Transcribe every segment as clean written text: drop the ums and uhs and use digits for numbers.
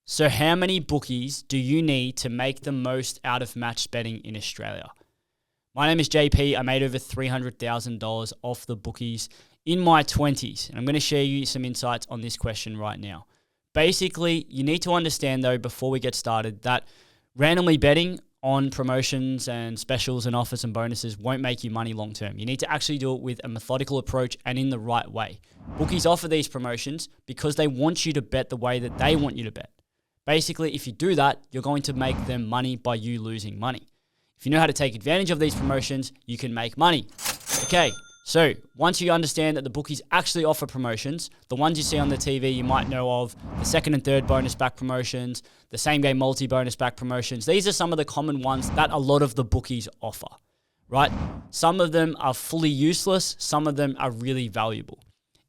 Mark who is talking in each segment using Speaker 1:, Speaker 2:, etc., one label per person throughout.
Speaker 1: So how many bookies do you need to make the most out of match betting in Australia? My name is JP. I made over $300,000 off the bookies in my 20s. And I'm going to share you some insights on this question right now. Basically, you need to understand though, before we get started, that randomly betting on promotions and specials and offers and bonuses won't make you money long term. You need to actually do it with a methodical approach and in the right way. Bookies offer these promotions because they want you to bet the way that they want you to bet. Basically, if you do that, you're going to make them money by you losing money. If you know how to take advantage of these promotions, you can make money. Okay, so once you understand that the bookies actually offer promotions, the ones you see on the TV you might know of, the second and third bonus back promotions, the same game multi-bonus back promotions, these are some of the common ones that a lot of the bookies offer, right? Some of them are fully useless, some of them are really valuable.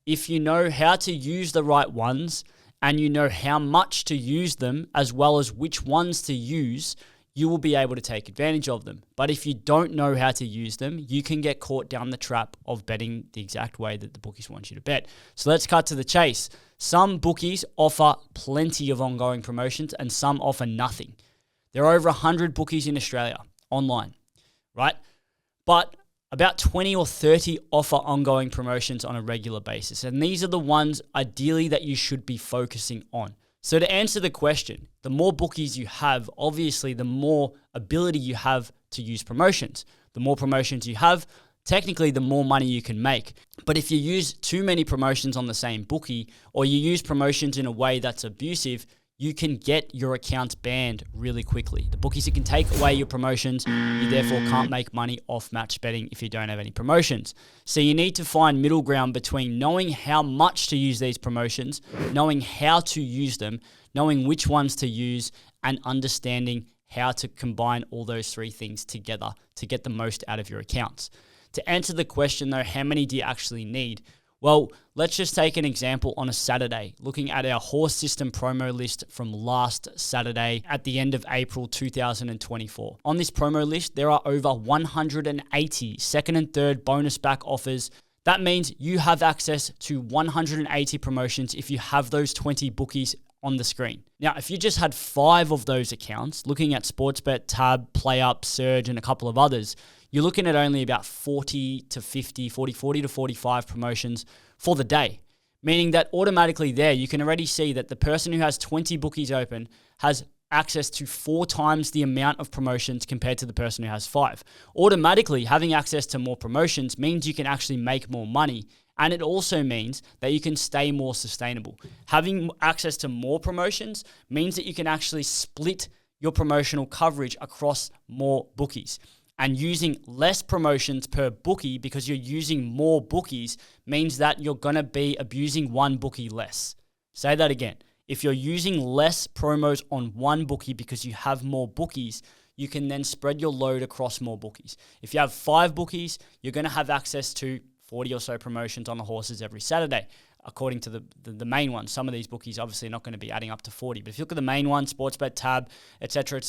Speaker 1: If you know how to use the right ones, and you know how much to use them as well as which ones to use, you will be able to take advantage of them. But if you don't know how to use them, you can get caught down the trap of betting the exact way that the bookies want you to bet. So let's cut to the chase. Some bookies offer plenty of ongoing promotions and some offer nothing. There are over 100 bookies in Australia online, right? But about 20 or 30 offer ongoing promotions on a regular basis. And these are the ones ideally that you should be focusing on. So to answer the question, the more bookies you have, obviously the more ability you have to use promotions. The more promotions you have, technically the more money you can make. But if you use too many promotions on the same bookie, or you use promotions in a way that's abusive, you can get your account banned really quickly. The bookies can take away your promotions. You therefore can't make money off match betting if you don't have any promotions. So you need to find middle ground between knowing how much to use these promotions, knowing how to use them, knowing which ones to use, and understanding how to combine all those three things together to get the most out of your accounts. To answer the question though, how many do you actually need? Well, let's just take an example on a Saturday, looking at our horse system promo list from last Saturday at the end of April 2024. On this promo list, there are over 180 second and third bonus back offers. That means you have access to 180 promotions if you have those 20 bookies on the screen. Now, if you just had 5 of those accounts, looking at Sportsbet, Tab, PlayUp, Surge, and a couple of others, you're looking at only about 40 to 45 promotions for the day, meaning that automatically there, you can already see that the person who has 20 bookies open has access to 4 times the amount of promotions compared to the person who has 5. Automatically, having access to more promotions means you can actually make more money, and it also means that you can stay more sustainable. Having access to more promotions means that you can actually split your promotional coverage across more bookies. And using less promotions per bookie because you're using more bookies means that you're going to be abusing one bookie less. Say that again. If you're using less promos on one bookie because you have more bookies, you can then spread your load across more bookies. If you have 5 bookies, you're going to have access to 40 or so promotions on the horses every Saturday, according to the main ones. Some of these bookies obviously are not going to be adding up to 40, but if you look at the main ones, Sportsbet, Tab, etc.,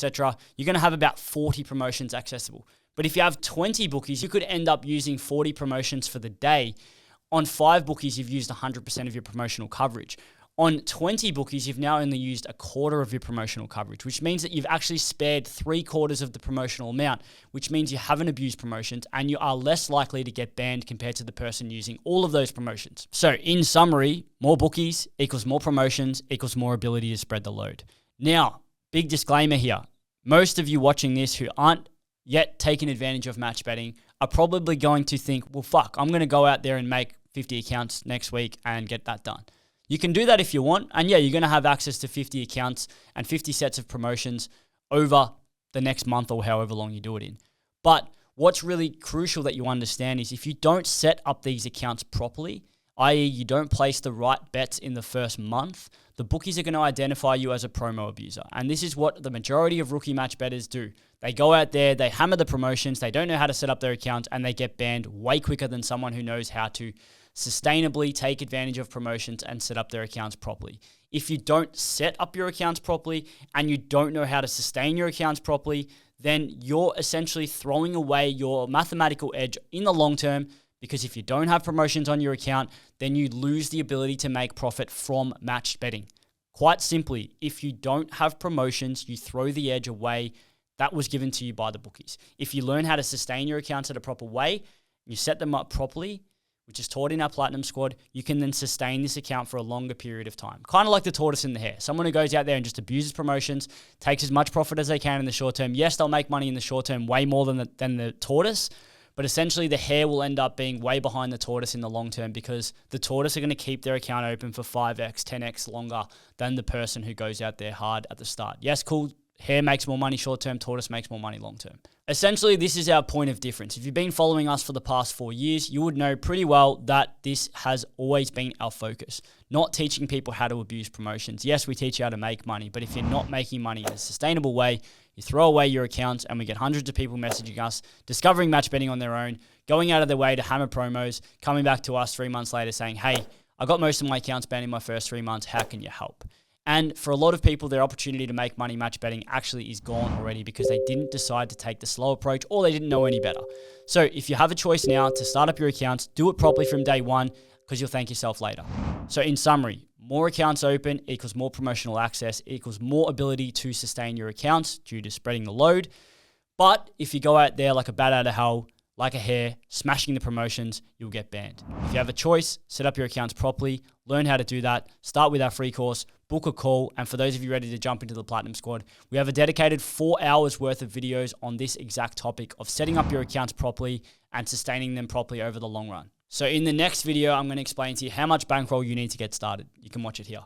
Speaker 1: you're going to have about 40 promotions accessible. But if you have 20 bookies, you could end up using 40 promotions for the day. On 5 bookies, you've used 100% of your promotional coverage. On 20 bookies, you've now only used a quarter of your promotional coverage, which means that you've actually spared 3/4 of the promotional amount, which means you haven't abused promotions and you are less likely to get banned compared to the person using all of those promotions. So in summary, more bookies equals more promotions equals more ability to spread the load. Now, big disclaimer here. Most of you watching this who aren't yet taking advantage of match betting are probably going to think, well, fuck, I'm going to go out there and make 50 accounts next week and get that done. You can do that if you want. And yeah, you're going to have access to 50 accounts and 50 sets of promotions over the next month or however long you do it in. But what's really crucial that you understand is if you don't set up these accounts properly, i.e. you don't place the right bets in the first month, the bookies are going to identify you as a promo abuser. And this is what the majority of rookie match bettors do. They go out there, they hammer the promotions, they don't know how to set up their account, and they get banned way quicker than someone who knows how to sustainably take advantage of promotions and set up their accounts properly. If you don't set up your accounts properly and you don't know how to sustain your accounts properly, then you're essentially throwing away your mathematical edge in the long term, because if you don't have promotions on your account, then you lose the ability to make profit from matched betting. Quite simply, if you don't have promotions, you throw the edge away that was given to you by the bookies. If you learn how to sustain your accounts in a proper way, you set them up properly, which is taught in our Platinum Squad, you can then sustain this account for a longer period of time. Kind of like the tortoise and the hare. Someone who goes out there and just abuses promotions, takes as much profit as they can in the short term. Yes, they'll make money in the short term way more than the tortoise, but essentially the hare will end up being way behind the tortoise in the long term because the tortoise are going to keep their account open for 5x, 10x longer than the person who goes out there hard at the start. Yes, cool. Hare makes more money short term, tortoise makes more money long term. Essentially, this is our point of difference. If you've been following us for the past 4 years, you would know pretty well that this has always been our focus. Not teaching people how to abuse promotions. Yes, we teach you how to make money, but if you're not making money in a sustainable way, you throw away your accounts, and we get hundreds of people messaging us, discovering match betting on their own, going out of their way to hammer promos, coming back to us 3 months later saying, hey, I got most of my accounts banned in my first 3 months. How can you help? And for a lot of people, their opportunity to make money match betting actually is gone already because they didn't decide to take the slow approach or they didn't know any better. So if you have a choice now to start up your accounts, do it properly from day one because you'll thank yourself later. So in summary, more accounts open equals more promotional access, equals more ability to sustain your accounts due to spreading the load. But if you go out there like a bat out of hell, like a hare, smashing the promotions, you'll get banned. If you have a choice, set up your accounts properly, learn how to do that, start with our free course, book a call, and for those of you ready to jump into the Platinum Squad, we have a dedicated 4 hours worth of videos on this exact topic of setting up your accounts properly and sustaining them properly over the long run. So in the next video, I'm going to explain to you how much bankroll you need to get started. You can watch it here.